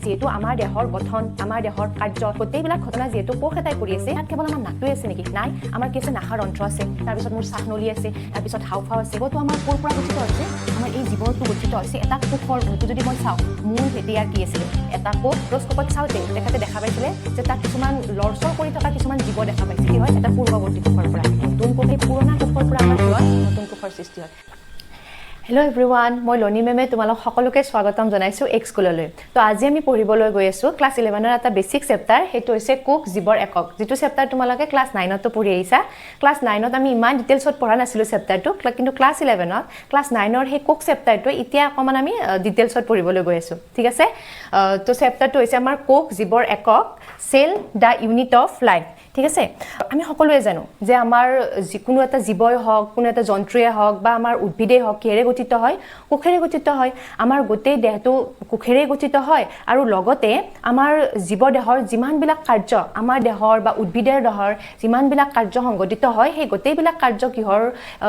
যেহেতু আমাৰ দেহৰ গঠন আমাৰ দেহৰ কাৰ্য গোটেইবিলাক ঘটনা যেহেতু কোষ এটাই কৰি আছে তাত কেৱল আমাৰ নাকটোৱে আছে নেকি নাই আমাৰ কি আছে নাকৰ অন্ত্ৰ আছে তাৰপিছত মোৰ শ্বাসনলী আছে তাৰপিছত হাওঁফাওঁ আছে এইটো আমাৰ কোৰ পৰা গঠিত হৈছে আমাৰ এই জীৱটো গঠিত হৈছে এটা কোষৰ সেইটো যদি মই চাওঁ মূল ভেটি ইয়াৰ কি আছিলে এটা কোষ মাইক্ৰস্কোপত চাওঁতে তেখেতে দেখা পাইছিলে যে তাত কিছুমান লৰচৰ কৰি থকা কিছুমান জীৱ দেখা পাইছে কি হয় এটা পূৰ্বৱৰ্তী কোষৰ পৰা নতুন কোষ এই পুৰণা কোষৰ পৰা আমাৰ নতুন কোষৰ সৃষ্টি হয় Hello everyone, মই Loni মেমে তোমালোক সকলোকে স্বাগতম জনাইছো EXSCHOOLলৈ তো আজি আমি পঢ়িবলৈ গৈ আছো ক্লাস 11 ৰ এটা বেসিক চেপ্টাৰ হেতু হৈছে কোষ জীৱৰ একক যেটো চেপ্টাৰ তোমালোকে ক্লাস 9 ত পঢ়ি আহিছা ক্লাস 9 ত আমি ইমান ডিটেইলছত পঢ়া নাছিলো চেপ্টাৰটো কিন্তু ক্লাস 11 ত ক্লাস 9 ৰ হে কোষ চেপ্টাৰটো এতিয়া অকমান আমি ডিটেইলছত পঢ়িবলৈ গৈ আছো ঠিক আছে তো চেপ্টাৰটো হৈছে আমাৰ কোষ জীৱৰ একক cell the unit of life ঠিক আছে আমি সকলোৱে জানো যে আমাৰ যিকোনো এটা জীৱই হওক কোনো এটা যন্ত্ৰই হওক বা আমাৰ উদ্ভিদে হওক কিহেৰে গঠিত হয় কোষেৰে গঠিত হয় আমাৰ গোটেই দেহটো কোষেৰে গঠিত হয় আৰু লগতে আমাৰ জীৱ দেহৰ যিমানবিলাক কাৰ্য আমাৰ দেহৰ বা উদ্ভিদৰ দেহৰ যিমানবিলাক কাৰ্য সংঘটিত হয় সেই গোটেইবিলাক কাৰ্য কিহৰ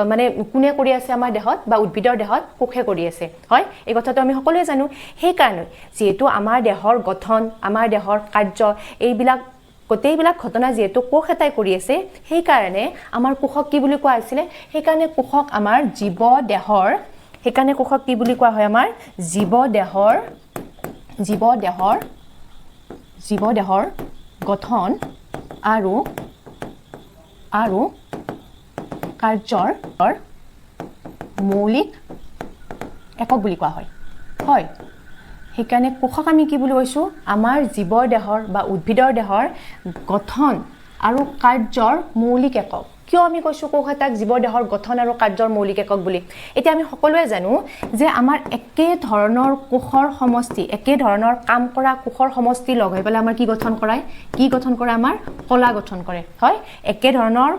মানে কোনে কৰি আছে আমাৰ দেহত বা উদ্ভিদৰ দেহত কোষে কৰি আছে হয় এই কথাটো আমি সকলোৱে জানো সেই কাৰণে যেহেতু আমাৰ দেহৰ গঠন আমাৰ দেহৰ কাৰ্য এইবিলাক গোটেইবিলাক ঘটনা যেহেতু কোষ এটাই কৰি আছে সেই কাৰণে আমাৰ কোষক কি বুলি কোৱা হৈছিলে সেই কাৰণে কোষক আমাৰ জীৱ দেহৰ সেই কাৰণে কোষক কি বুলি কোৱা হয় আমাৰ জীৱ দেহৰ গঠন আৰু কাৰ্যৰ মৌলিক একক বুলি কোৱা হয় হয় সেইকাৰণে কোষক আমি কি বুলি কৈছো আমাৰ জীৱৰ দেহৰ বা উদ্ভিদৰ দেহৰ গঠন আৰু কাৰ্যৰ মৌলিক একক কিয় আমি কৈছো কোষ এটাক জীৱৰ দেহৰ গঠন আৰু কাৰ্যৰ মৌলিক একক বুলি এতিয়া আমি সকলোৱে জানো যে আমাৰ একে ধৰণৰ কোষৰ সমষ্টি একে ধৰণৰ কাম কৰা কোষৰ সমষ্টি লগ হৈ পেলাই আমাৰ কি গঠন কৰে আমাৰ কলা গঠন কৰে হয় একে ধৰণৰ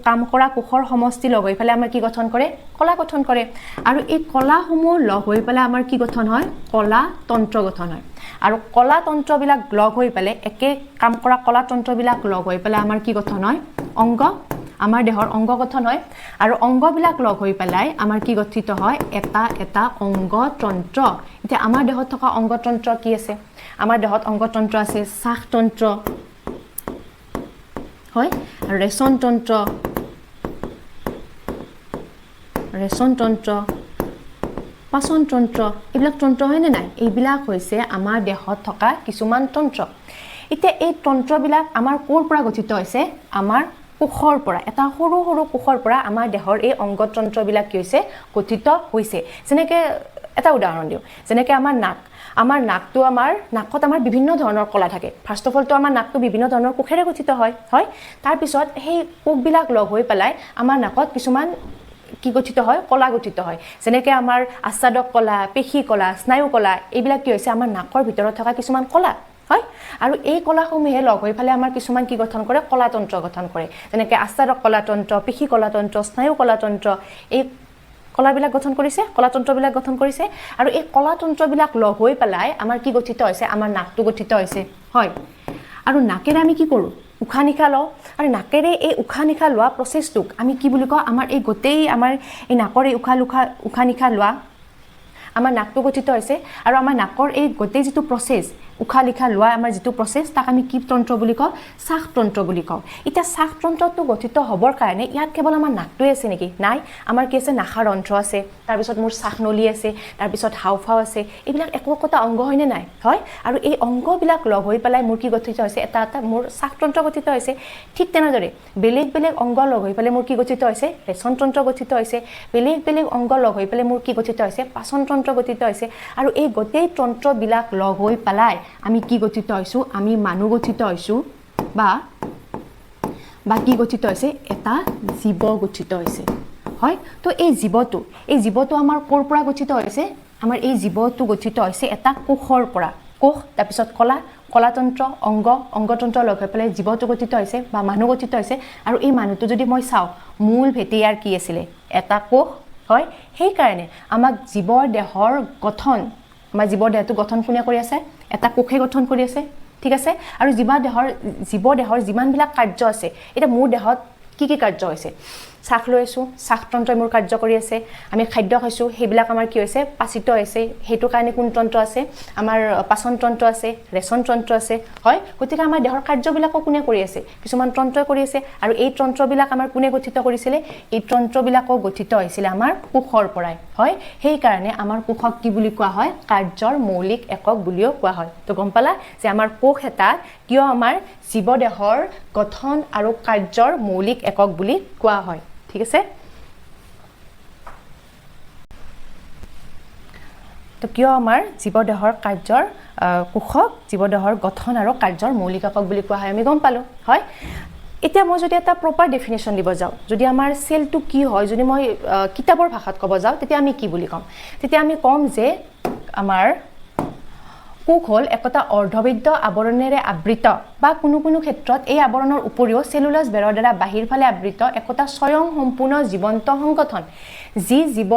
কাম কৰা কোষৰ সমষ্টি লগ হৈ পেলাই আমাৰ কি গঠন কৰে কলা গঠন কৰে আৰু এই কলাসমূহ লগ হৈ পেলাই আমাৰ কি গঠন হয় কলা তন্ত্ৰ গঠন হয় আৰু কলা তন্ত্ৰবিলাক লগ হৈ পেলাই একে কাম কৰা কলা তন্ত্ৰবিলাক লগ হৈ পেলাই আমাৰ কি গঠন হয় অংগ আমাৰ দেহৰ অংগ গঠন হয় আৰু অংগবিলাক লগ হৈ পেলাই আমাৰ কি গঠিত হয় এটা অংগতন্ত্ৰ এতিয়া আমাৰ দেহত থকা অংগতন্ত্ৰ কি আছে আমাৰ দেহত অংগতন্ত্ৰ আছে শ্বাসতন্ত্ৰ হয় ৰেচনতন্ত্ৰ পাচনতন্ত্ৰ এইবিলাক তন্ত্ৰ হয় নে নাই এইবিলাক হৈছে আমাৰ দেহত থকা কিছুমান তন্ত্ৰ এতিয়া এই তন্ত্ৰবিলাক আমাৰ কোৰ পৰা গঠিত হৈছে আমাৰ কোষৰ পৰা এটা সৰু সৰু কোষৰ পৰা আমাৰ দেহৰ এই অংগতন্ত্ৰবিলাক কি হৈছে গঠিত হৈছে যেনেকৈ এটা উদাহৰণ দিওঁ যেনেকৈ আমাৰ নাকটো আমাৰ নাকত আমাৰ বিভিন্ন ধৰণৰ কলা থাকে ফাৰ্ষ্ট অফ অলটো আমাৰ নাকটো বিভিন্ন ধৰণৰ কোষেৰে গঠিত হয় তাৰ পিছত সেই কোষবিলাক লগ হৈ পেলাই আমাৰ নাকত কিছুমান কি গঠিত হয় কলা গঠিত হয় যেনেকৈ আমাৰ আস্বাদক কলা পেশী কলা স্নায়ু কলা এইবিলাক কি হৈছে আমাৰ নাকৰ ভিতৰত থকা কিছুমান কলা হয় আৰু এই কলাসমূহে লগ হৈ পেলাই আমাৰ কিছুমান কি গঠন কৰে কলাতন্ত্ৰ গঠন কৰে যেনেকৈ আস্বাদক কলাতন্ত্ৰ পেশী কলাতন্ত্ৰ স্নায়ু কলাতন্ত্ৰ এই কলাবিলাক গঠন কৰিছে কলাতন্ত্ৰবিলাক গঠন কৰিছে আৰু এই কলাতন্ত্ৰবিলাক লগ হৈ পেলাই আমাৰ কি গঠিত হৈছে আমাৰ নাকটো গঠিত হৈছে হয় আৰু নাকেৰে আমি কি কৰোঁ উশাহ নিশাহ লওঁ আৰু নাকেৰে এই উশাহ নিশাহ লোৱা প্ৰচেছটোক আমি কি বুলি কওঁ আমাৰ এই গোটেই আমাৰ এই নাকৰ এই উশাহ নিশাহ লোৱা আমাৰ নাকটো গঠিত হৈছে আৰু আমাৰ নাকৰ এই গোটেই যিটো প্ৰচেছ উশাহ নিশাহ লোৱা আমাৰ যিটো প্ৰচেছ তাক আমি কি তন্ত্ৰ বুলি কওঁ শ্বাসতন্ত্ৰ বুলি কওঁ এতিয়া শ্বাসতন্ত্ৰটো গঠিত হ'বৰ কাৰণে ইয়াত কেৱল আমাৰ নাকটোৱে আছে নেকি নাই আমাৰ কি আছে নাকৰ অন্ত্ৰ আছে তাৰপিছত মোৰ শ্বাসনলী আছে তাৰপিছত হাওঁফাওঁ আছে এইবিলাক একোটা অংগ হয়নে নাই হয় আৰু এই অংগবিলাক লগ হৈ পেলাই মোৰ কি গঠিত হৈছে এটা মোৰ শ্বাসতন্ত্ৰ গঠিত হৈছে ঠিক তেনেদৰে বেলেগ অংগ লগ হৈ পেলাই মোৰ কি গঠিত হৈছে ৰেচনতন্ত্ৰ গঠিত হৈছে বেলেগ অংগ লগ হৈ পেলাই মোৰ কি গঠিত হৈছে পাচনতন্ত্ৰ গঠিত হৈছে আৰু এই গোটেই তন্ত্ৰবিলাক লগ হৈ পেলাই আমি কি গঠিত হৈছো আমি মানুহ গঠিত হৈছো বা কি গঠিত হৈছে এটা জীৱ গঠিত হৈছে হয় তো এই জীৱটো আমাৰ কোৰ পৰা গঠিত হৈছে আমাৰ এই জীৱটো গঠিত হৈছে এটা কোষৰ পৰা কোষ তাৰপিছত কলাতন্ত্ৰ অংগতন্ত্ৰ লগ হৈ পেলাই জীৱটো গঠিত হৈছে বা মানুহ গঠিত হৈছে আৰু এই মানুহটো যদি মই চাওঁ মূল ভেটি ইয়াৰ কি আছিলে এটা কোষ হয় সেই কাৰণে আমাক জীৱ দেহৰ গঠন আমাৰ জীৱ দেহটো গঠন কোনে কৰি আছে এটা কোষে গঠন কৰি আছে ঠিক আছে আৰু জীৱ দেহৰ যিমানবিলাক কাৰ্য আছে এটা মোৰ দেহত কি কাৰ্য হৈছে চাহ লৈ আছোঁ চাহতন্ত্ৰই মোৰ কাৰ্য কৰি আছে আমি খাদ্য খাইছোঁ সেইবিলাক আমাৰ কি হৈছে পাচিত হৈছে সেইটো কাৰণে কোন তন্ত্ৰ আছে আমাৰ পাচন তন্ত্ৰ আছে ৰেচন তন্ত্ৰ আছে হয় গতিকে আমাৰ দেহৰ কাৰ্যবিলাকো কোনে কৰি আছে কিছুমান তন্ত্ৰই কৰি আছে আৰু এই তন্ত্ৰবিলাক আমাৰ কোনে গঠিত কৰিছিলে এই তন্ত্ৰবিলাকো গঠিত হৈছিল আমাৰ কোষৰ পৰাই হয় সেই কাৰণে আমাৰ কোষক কি বুলি কোৱা হয় কাৰ্যৰ মৌলিক একক বুলিও কোৱা হয় তো গম পালা যে আমাৰ কোষ এটা কিয় আমাৰ জীৱদেহৰ গঠন আৰু কাৰ্যৰ মৌলিক একক বুলি কোৱা হয় ঠিক আছে তো কিয় আমাৰ জীৱদেহৰ কাৰ্যৰ কোষক জীৱদেহৰ গঠন আৰু কাৰ্যৰ মৌলিক একক বুলি কোৱা হয় আমি গম পালো হয় এতিয়া মই যদি এটা প্ৰপাৰ ডেফিনেশ্যন দিব যাওঁ যদি আমাৰ সেলটো কি হয় যদি মই কিতাপৰ ভাষাত ক'ব যাওঁ তেতিয়া আমি কি বুলি ক'ম তেতিয়া আমি ক'ম যে আমাৰ কোষ হ'ল একতা অৰ্ধবৃত্ত আৱৰণেৰে আবৃত বা কোনো কোনো ক্ষেত্ৰত এই আৱৰণৰ উপৰিও সেলুলাছ বেৰৰ দ্বাৰা বাহিৰ ফালে আবৃত একতা স্বয়ং সম্পূৰ্ণ জীৱন্ত সংগঠন যি জীৱ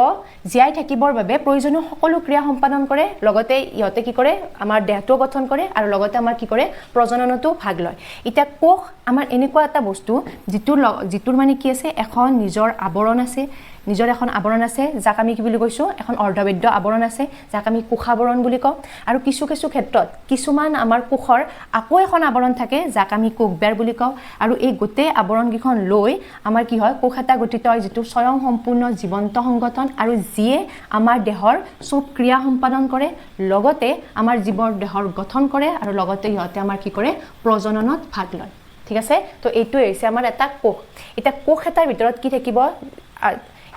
জীয়াই থাকিবৰ বাবে প্ৰয়োজনীয় সকলো ক্ৰিয়া সম্পাদন কৰে লগতে ইহঁতে কি কৰে আমাৰ দেহটো গঠন কৰে আৰু লগতে আমাৰ কি কৰে প্ৰজননতো ভাগ লয় এটা কোষ আমাৰ এনেকুৱা এটা বস্তু যিটোৰ মানে কি আছে এখন নিজৰ আৱৰণ আছে নিজৰ এখন আৱৰণ আছে যাক আমি কি বুলি কৈছো এখন অৰ্ধবৃত্ত আৱৰণ আছে যাক আমি কোষাৱৰণ বুলি কওঁ আৰু কিছু ক্ষেত্ৰত কিছুমান আমাৰ কোষৰ আকৌ এখন আৱৰণ থাকে যাক আমি কোষবেৰ বুলি কওঁ আৰু এই গোটেই আৱৰণকেইখন লৈ আমাৰ কি হয় কোষ এটা গঠিত হয় যিটো স্বয়ং সম্পূৰ্ণ জীৱন্ত সংগঠন আৰু যিয়ে আমাৰ দেহৰ সব ক্ৰিয়া সম্পাদন কৰে লগতে আমাৰ জীৱৰ দেহৰ গঠন কৰে আৰু লগতে ইহঁতে আমাৰ কি কৰে প্ৰজননত ভাগ লয় ঠিক আছে তো এইটোৱে হৈছে আমাৰ এটা কোষ এটা কোষ এটাৰ ভিতৰত কি থাকিব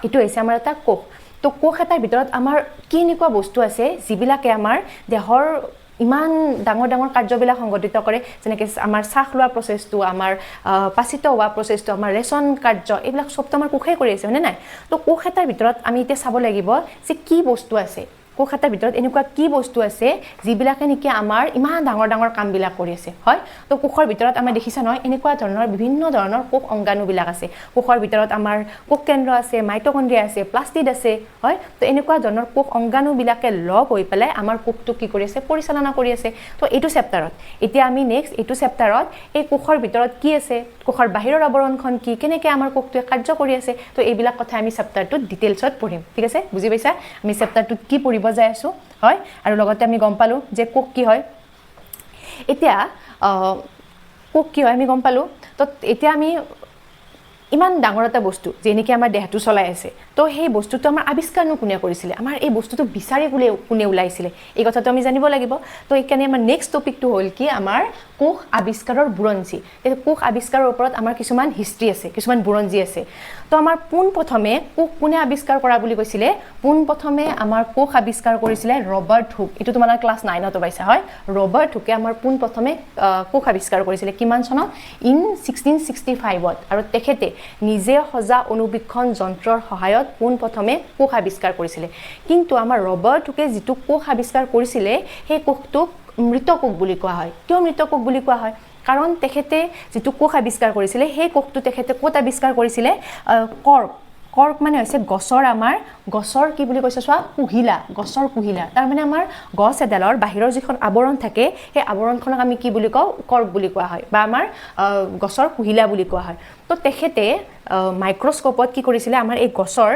এইটো হৈছে আমাৰ এটা কোষ তো কোষ এটাৰ ভিতৰত আমাৰ কি এনেকুৱা বস্তু আছে যিবিলাকে আমাৰ দেহৰ ইমান ডাঙৰ ডাঙৰ কাৰ্যবিলাক সংগঠিত কৰে যেনেকৈ আমাৰ চাহ লোৱা প্ৰচেছটো আমাৰ পাচিত হোৱা প্ৰচেছটো আমাৰ ৰেচন কাৰ্য এইবিলাক চবটো আমাৰ কোষে কৰি আছে হয়নে নাই তো কোষ এটাৰ ভিতৰত আমি এতিয়া চাব লাগিব যে কি বস্তু আছে কোষ এটাৰ ভিতৰত এনেকুৱা কি বস্তু আছে যিবিলাকে নেকি আমাৰ ইমান ডাঙৰ ডাঙৰ কামবিলাক কৰি আছে হয় তো কোষৰ ভিতৰত আমাৰ দেখিছা নহয় এনেকুৱা ধৰণৰ বিভিন্ন ধৰণৰ কোষ অংগাণুবিলাক আছে কোষৰ ভিতৰত আমাৰ কোষ কেন্দ্ৰ আছে মাইটকণ্ড্ৰিয়া আছে প্লাষ্টিড আছে হয় তো এনেকুৱা ধৰণৰ কোষ অংগাণুবিলাকে লগ হৈ পেলাই আমাৰ কোষটো কি কৰি আছে পৰিচালনা কৰি আছে তো এইটো চেপ্টাৰত এতিয়া আমি নেক্সট এইটো চেপ্টাৰত এই কোষৰ ভিতৰত কি আছে কোষৰ বাহিৰৰ আৱৰণখন কি কেনেকৈ আমাৰ কোষটোৱে কাৰ্য কৰি আছে তো এইবিলাক কথা আমি চেপ্টাৰটোত ডিটেইলছত পঢ়িম ঠিক আছে বুজি পাইছা আমি চেপ্টাৰটোত কি পঢ়িব যাই আছো হয় আৰু লগতে আমি গম পালো যে কোষ কি হয় এতিয়া কোষ কি হয় আমি গম পালো তো এতিয়া আমি ইমান ডাঙৰ এটা বস্তু যেনেকৈ আমাৰ দেহটো চলাই আছে তো সেই বস্তুটো আমাৰ আৱিষ্কাৰনো কোনে কৰিছিলে আমাৰ এই বস্তুটো বিচাৰি কোনে ওলাইছিলে এই কথাটো আমি জানিব লাগিব তো এইকাৰণে আমাৰ নেক্সট টপিকটো হ'ল কি আমাৰ কোষ আৱিষ্কাৰৰ বুৰঞ্জী এই কোষ আৱিষ্কাৰৰ ওপৰত আমাৰ কিছুমান হিষ্ট্ৰী আছে কিছুমান বুৰঞ্জী আছে তো আমাৰ পোনপ্ৰথমে কোষ কোনে আৱিষ্কাৰ কৰা বুলি কৈছিলে পোনপ্ৰথমে আমাৰ কোষ আৱিষ্কাৰ কৰিছিলে ৰবাৰ্ট হুক এইটো তোমালোকে ক্লাছ 9ত পাইছা হয় ৰবাৰ্ট হুকে আমাৰ পোনপ্ৰথমে কোষ আৱিষ্কাৰ কৰিছিলে কিমান চনত ইন 1665ত আৰু তেখেতে নিজে সজা অনুবীক্ষণ যন্ত্ৰৰ সহায়ত পোনপ্ৰথমে কোষ আৱিষ্কাৰ কৰিছিলে কিন্তু আমাৰ ৰবাৰ্ট হুকে যিটো কোষ আৱিষ্কাৰ কৰিছিলে সেই কোষটোক মৃত কোষ বুলি কোৱা হয় কিয় মৃত কোষ বুলি কোৱা হয় কাৰণ তেখেতে যিটো কোষ আৱিষ্কাৰ কৰিছিলে সেই কোষটো তেখেতে ক'ত আৱিষ্কাৰ কৰিছিলে কৰ্ক মানে হৈছে গছৰ কি বুলি কৈছে চোৱা কুহিলা গছৰ কুহিলা তাৰ মানে আমাৰ গছ এডালৰ বাহিৰৰ যিখন আৱৰণ থাকে সেই আৱৰণখনক আমি কি বুলি কওঁ কৰ্ক বুলি কোৱা হয় বা আমাৰ গছৰ কুহিলা বুলি কোৱা হয় তো তেখেতে মাইক্ৰস্কোপত কি কৰিছিলে আমাৰ এই গছৰ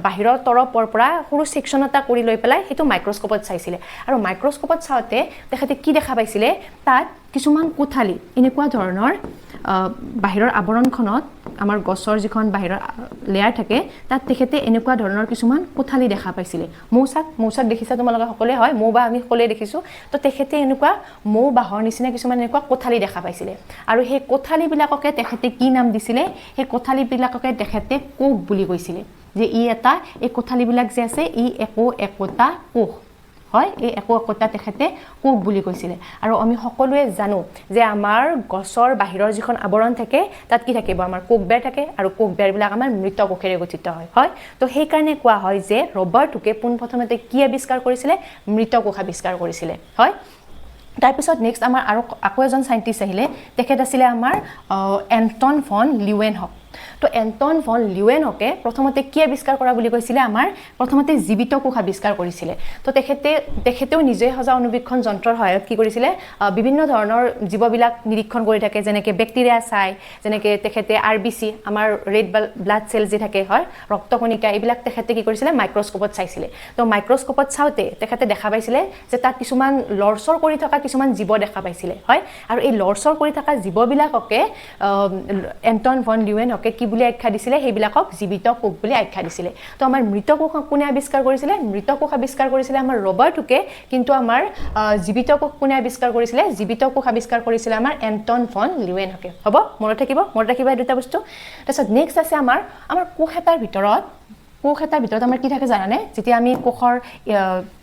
বাহিৰৰ তৰফৰ পৰা সৰু সেকশন এটা কৰি লৈ পেলাই সেইটো মাইক্ৰস্কোপত চাইছিলে আৰু মাইক্ৰস্কোপত চাওঁতে তেখেতে কি দেখা পাইছিলে তাত কিছুমান কোঠালি এনেকুৱা ধৰণৰ বাহিৰৰ আৱৰণখনত আমাৰ গছৰ যিখন বাহিৰৰ লেয়াৰ থাকে তাত তেখেতে এনেকুৱা ধৰণৰ কিছুমান কোঠালি দেখা পাইছিলে মৌচাক দেখিছা তোমালোকে সকলোৱে হয় মৌ বা আমি সকলোৱে দেখিছোঁ তো তেখেতে এনেকুৱা মৌ বাহৰ নিচিনা কিছুমান এনেকুৱা কোঠালি দেখা পাইছিলে আৰু সেই কোঠালিবিলাককে তেখেতে কি নাম দিছিলে সেই কোঠালিবিলাককে তেখেতে কোষ বুলি কৈছিলে যে এই কোঠালিবিলাক যে আছে ই একোটা কোষ হয় এই একোটা তেখেতে কোষ বুলি কৈছিলে আৰু আমি সকলোৱে জানো যে আমাৰ গছৰ বাহিৰৰ যিখন আৱৰণ থাকে তাত কি থাকিব আমাৰ কোষবেৰ থাকে আৰু কোষবেৰবিলাক আমাৰ মৃত কোষেৰে গঠিত হয় তো সেইকাৰণে কোৱা হয় যে ৰবাৰ্ট হুকে পোনপ্ৰথমতে কি আৱিষ্কাৰ কৰিছিলে মৃত কোষ আৱিষ্কাৰ কৰিছিলে হয় তাৰপিছত নেক্সট আমাৰ আৰু আকৌ এজন সাইন্টিষ্ট আহিলে তেখেত আছিলে আমাৰ এণ্টন ফন লিউৱেনহক তো তো এণ্টন ভন লিউৱেনকে প্ৰথমতে কি আৱিষ্কাৰ কৰা বুলি কৈছিলে আমাৰ প্ৰথমতে জীৱিত কোষ আৱিষ্কাৰ কৰিছিলে তো তেখেতেও নিজে সজা অনুবীক্ষণ যন্ত্ৰৰ সহায়ত কি কৰিছিলে বিভিন্ন ধৰণৰ জীৱবিলাক নিৰীক্ষণ কৰি থাকে যেনেকৈ বেক্টেৰিয়া চাই যেনেকৈ তেখেতে RBC আমাৰ ৰেড ব্লাড চেল যে থাকে হয় ৰক্তকণিকা এইবিলাক তেখেতে কি কৰিছিলে মাইক্ৰস্কোপত চাইছিলে তো মাইক্ৰস্কোপত চাওঁতে তেখেতে দেখা পাইছিলে যে তাত কিছুমান লৰচৰ কৰি থকা কিছুমান জীৱ দেখা পাইছিলে হয় আৰু এই লৰচৰ কৰি থকা জীৱবিলাককে এণ্টন ভন লিউৱেনকে কি বুলি আখ্যা দিছিলে সেইবিলাকক জীৱিত কোষ বুলি আখ্যা দিছিলে তো আমাৰ মৃত কোষ কোনে আৱিষ্কাৰ কৰিছিলে মৃত কোষ আৱিষ্কাৰ কৰিছিলে আমাৰ ৰবাৰ্ট হুকে কিন্তু আমাৰ জীৱিত কোষ কোনে আৱিষ্কাৰ কৰিছিলে জীৱিত কোষ আৱিষ্কাৰ কৰিছিলে আমাৰ এণ্টন ভন লিউৱেনকে হ'ব মনত ৰাখিবা এই দুটা বস্তু তাৰপিছত নেক্সট আছে আমাৰ কোষ এটাৰ ভিতৰত আমাৰ কি থাকে জানানে যেতিয়া আমি কোষৰ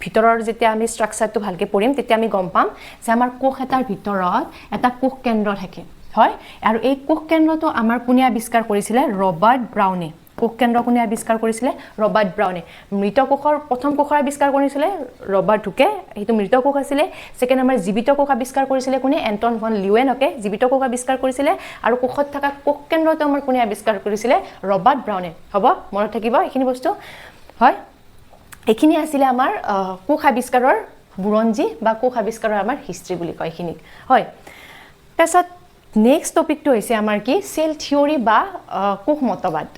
ভিতৰৰ যেতিয়া আমি ষ্ট্ৰাকচাৰটো ভালকৈ পঢ়িম তেতিয়া আমি গম পাম যে আমাৰ কোষ এটাৰ ভিতৰত এটা কোষ কেন্দ্ৰ থাকে হয় আৰু এই কোষ কেন্দ্ৰটো আমাৰ কোনে আৱিষ্কাৰ কৰিছিলে ৰবাৰ্ট ব্ৰাউনে কোষ কেন্দ্ৰ কোনে আৱিষ্কাৰ কৰিছিলে ৰবাৰ্ট ব্ৰাউনে মৃত কোষৰ প্ৰথম কোষৰ আৱিষ্কাৰ কৰিছিলে ৰবাৰ্ট হুকে এইটো মৃত কোষ আছিলে সেকেন্ড আমাৰ জীৱিত কোষ আৱিষ্কাৰ কৰিছিলে কোনে এণ্টন ভন লিউৱেনকে জীৱিত কোষ আৱিষ্কাৰ কৰিছিলে আৰু কোষত থকা কোষ কেন্দ্ৰটো আমাৰ কোনে আৱিষ্কাৰ কৰিছিলে ৰবাৰ্ট ব্ৰাউনে হ'ব মনত থাকিব এইখিনি বস্তু হয় এইখিনি আছিল আমাৰ কোষ আৱিষ্কাৰৰ বুৰঞ্জী বা কোষ আৱিষ্কাৰৰ আমাৰ হিষ্ট্ৰী বুলি কয় এইখিনি হয় তাৰপিছত নেক্সট টপিকটো হৈছে আমাৰ কি সেল থিওৰি বা কোষ মতবাদ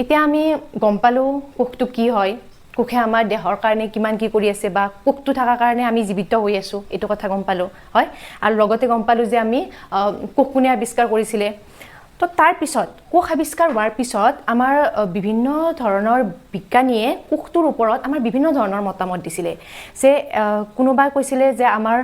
এতিয়া আমি গম পালো কোষটো কি হয় কোষে আমাৰ দেহৰ কাৰণে কিমান কি কৰি আছে বা কোষটো থকাৰ কাৰণে আমি জীৱিত হৈ আছো এইটো কথা গম পালো হয় আৰু লগতে গম পালো যে আমি কোষ কোনে আৱিষ্কাৰ কৰিছিলে তো তাৰ পিছত কোষ আৱিষ্কাৰ হোৱাৰ পিছত আমাৰ বিভিন্ন ধৰণৰ বিজ্ঞানীয়ে কোষটোৰ ওপৰত আমাৰ বিভিন্ন ধৰণৰ মতামত দিছিলে যে কোনোবাই কৈছিলে যে আমাৰ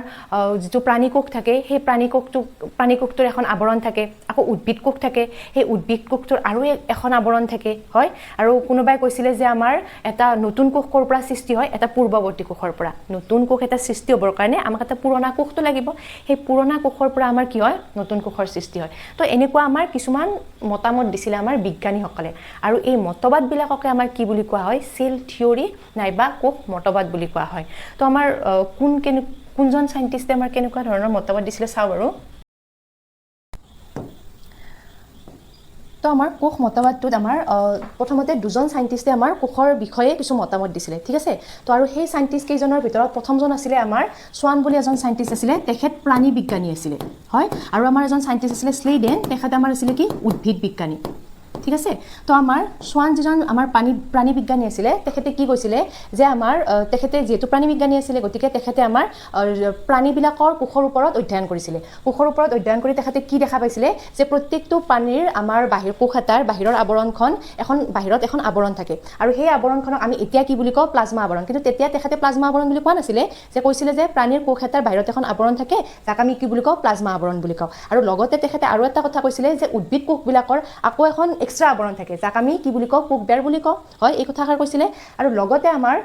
যিটো প্ৰাণী কোষ থাকে সেই প্ৰাণী কোষটোৰ এখন আৱৰণ থাকে আকৌ উদ্ভিদ কোষ থাকে সেই উদ্ভিদ কোষটোৰ আৰু এখন আৱৰণ থাকে হয় আৰু কোনোবাই কৈছিলে যে আমাৰ এটা নতুন কোষ ক'ৰ পৰা সৃষ্টি হয় এটা পূৰ্বৱৰ্তী কোষৰ পৰা নতুন কোষ এটা সৃষ্টি হ'বৰ কাৰণে আমাক এটা পুৰণা কোষটো লাগিব সেই পুৰণা কোষৰ পৰা আমাৰ কি হয় নতুন কোষৰ সৃষ্টি হয় তো এনেকুৱা আমাৰ কিছুমান মতামত দিছিলে আমাৰ বিজ্ঞানীসকলে আৰু এই মতবাদবিলাককে আমাৰ কি বুলি কোৱা হয় সেল থিওৰি নাইবা কোষ মতবাদ বুলি কোৱা হয় তো আমাৰ কোনজন সাইন্টিষ্টে আমাৰ কেনেকুৱা ধৰণৰ মতবাদ দিছিলে চাও বাৰু তো আমাৰ কোষ মতবাদটোত আমাৰ প্ৰথমতে দুজন সাইন্টিষ্টে আমাৰ কোষৰ বিষয়ে কিছু মতামত দিছিলে ঠিক আছে তো আৰু সেই সাইন্টিষ্ট কেইজনৰ ভিতৰত প্ৰথমজন আছিলে আমাৰ সোৱান বুলি এজন সাইন্টিষ্ট আছিলে তেখেত প্ৰাণী বিজ্ঞানী আছিলে হয় আৰু আমাৰ এজন সাইন্টিষ্ট আছিলে স্লেইডেন তেখেত আমাৰ আছিলে কি উদ্ভিদ বিজ্ঞানী ঠিক আছে তো আমাৰ সোৱান যিজন আমাৰ প্ৰাণী বিজ্ঞানী আছিলে তেখেতে কি কৈছিলে যে আমাৰ তেখেতে যেহেতু প্ৰাণী বিজ্ঞানী আছিলে গতিকে তেখেতে আমাৰ প্ৰাণীবিলাকৰ কোষৰ ওপৰত অধ্যয়ন কৰিছিলে কোষৰ ওপৰত অধ্যয়ন কৰি তেখেতে কি দেখা পাইছিলে যে প্ৰত্যেকটো প্ৰাণীৰ আমাৰ কোষ এটাৰ বাহিৰৰ আৱৰণখন বাহিৰত এখন আৱৰণ থাকে আৰু সেই আৱৰণখনক আমি এতিয়া কি বুলি কওঁ প্লাজমা আৱৰণ কিন্তু তেতিয়া তেখেতে প্লাজমা আৱৰণ বুলি কোৱা নাছিলে যে কৈছিলে যে প্ৰাণীৰ কোষ এটাৰ বাহিৰত এখন আৱৰণ থাকে যাক আমি কি বুলি কওঁ প্লাজমা আৱৰণ বুলি কওঁ আৰু লগতে তেখেতে আৰু এটা কথা কৈছিলে যে উদ্ভিদ কোষবিলাকৰ আকৌ এখন এক্সট্ৰা আৱৰণ থাকে যাক আমি কি বুলি কওঁ কোষ বেৰ বুলি কওঁ হয় এই কথাষাৰ কৈছিলে আৰু লগতে আমাৰ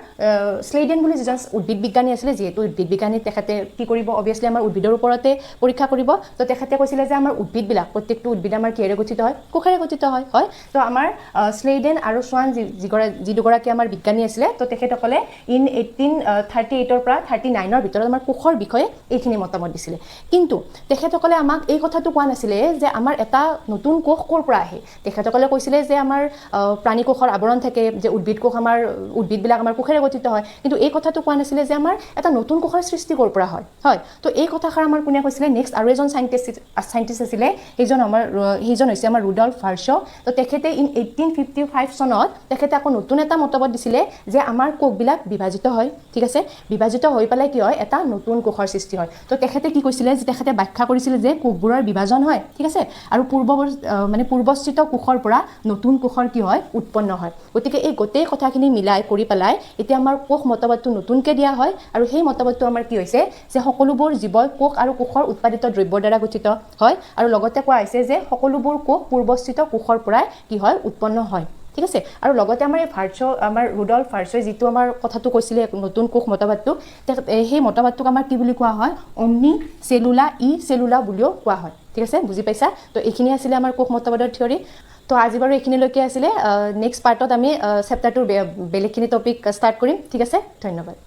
স্লেইডেন বুলি যিজন উদ্ভিদ বিজ্ঞানী আছিলে যেহেতু উদ্ভিদ বিজ্ঞানী তেখেতে কি কৰিব অবভিয়াছলি আমাৰ উদ্ভিদৰ ওপৰতে পৰীক্ষা কৰিব তো তেখেতে কৈছিলে যে আমাৰ উদ্ভিদবিলাক প্ৰত্যেকটো উদ্ভিদ আমাৰ কিহেৰে গঠিত হয় কোষেৰে গঠিত হয় হয় তো আমাৰ স্লেইডেন আৰু সোৱান যি দুগৰাকী আমাৰ বিজ্ঞানী আছিলে তো তেখেতসকলে ইন 1838 পৰা 39 ভিতৰত আমাৰ কোষৰ বিষয়ে এইখিনি মতামত দিছিলে কিন্তু তেখেতসকলে আমাক এই কথাটো কোৱা নাছিলে যে আমাৰ এটা নতুন কোষ ক'ৰ পৰা আহে তেখেতসকলে কৈছিলে যে আমাৰ প্ৰাণী কোষৰ আৱৰণ থাকে যে উদ্ভিদবিলাক আমাৰ কোষেৰে গঠিত হয় কিন্তু এই কথাটো কোৱা নাছিলে যে আমাৰ এটা নতুন কোষৰ সৃষ্টি ক'ৰ পৰা হয় হয় তো এই কথাষাৰ আমাৰ কোনে কৈছিলে নেক্সট আৰু এজন সাইন্টিষ্ট আছিলে সেইজন হৈছে আমাৰ ৰুডল্ফ ভাৰ্ছ তো তেখেতে ইন 1855 চনত তেখেতে আকৌ নতুন এটা মতবাদ দিছিলে যে আমাৰ কোষবিলাক বিভাজিত হয় ঠিক আছে বিভাজিত হৈ পেলাই কি হয় এটা নতুন কোষৰ সৃষ্টি হয় তো তেখেতে কি কৈছিলে যে তেখেতে ব্যাখ্যা কৰিছিলে যে কোষবোৰৰ বিভাজন হয় ঠিক আছে আৰু পূৰ্বস্থিত কোষৰ পৰা নতুন কোষৰ কি হয় উৎপন্ন হয় গতিকে এই গোটেই কথাখিনি মিলাই কৰি পেলাই এতিয়া আমাৰ কোষ মতবাদটো নতুনকৈ দিয়া হয় আৰু সেই মতবাদটো আমাৰ কি হৈছে যে সকলোবোৰ জীৱই কোষ আৰু কোষৰ উৎপাদিত দ্ৰব্যৰ দ্বাৰা গঠিত হয় আৰু লগতে কোৱা হৈছে যে সকলোবোৰ কোষ পূৰ্বস্থিত কোষৰ পৰাই কি হয় উৎপন্ন হয় ঠিক আছে আৰু লগতে আমাৰ ৰুডল্ফ ভাৰ্ছই যিটো আমাৰ কথাটো কৈছিলে নতুন কোষ মতবাদটো সেই মতবাদটোক আমাৰ কি বুলি কোৱা হয় অমনি চেলুলা বুলিও কোৱা হয় ঠিক আছে বুজি পাইছা তো এইখিনি আছিলে আমাৰ কোষ মতবাদৰ থিয়ৰী তো আজি বাৰু এইখিনিলৈকে আছিলে নেক্সট পাৰ্টত আমি চেপ্টাৰটোৰ বেলেগখিনি টপিক ষ্টাৰ্ট কৰিম ঠিক আছে ধন্যবাদ